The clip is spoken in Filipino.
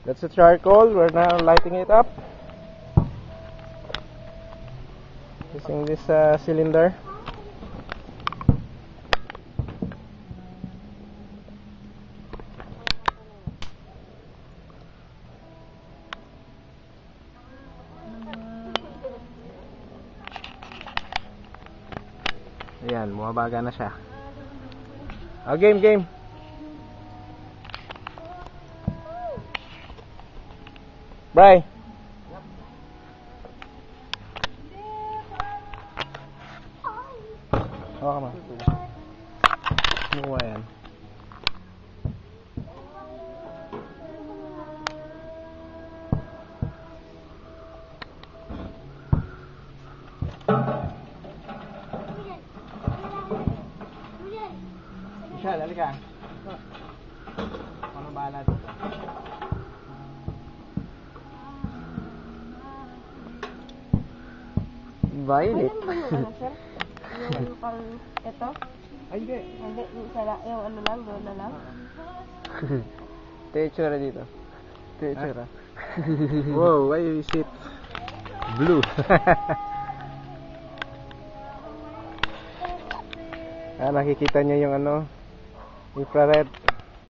That's the charcoal. We're now lighting it up using this cylinder. Ayan, bumabaga na siya. Oh, game. Bray. Hawa ka ma. Muwa yan. Michelle, halika. Ano bahala dito? Violet. Ayun ba yung ano, sir? Yung pang ito? Ay, hindi. Hindi, yung ano lang, doon na lang. Ito yung itsura dito. Ito yung itsura. Wow, why is it blue? Nakikita niyo yung ano, infrared.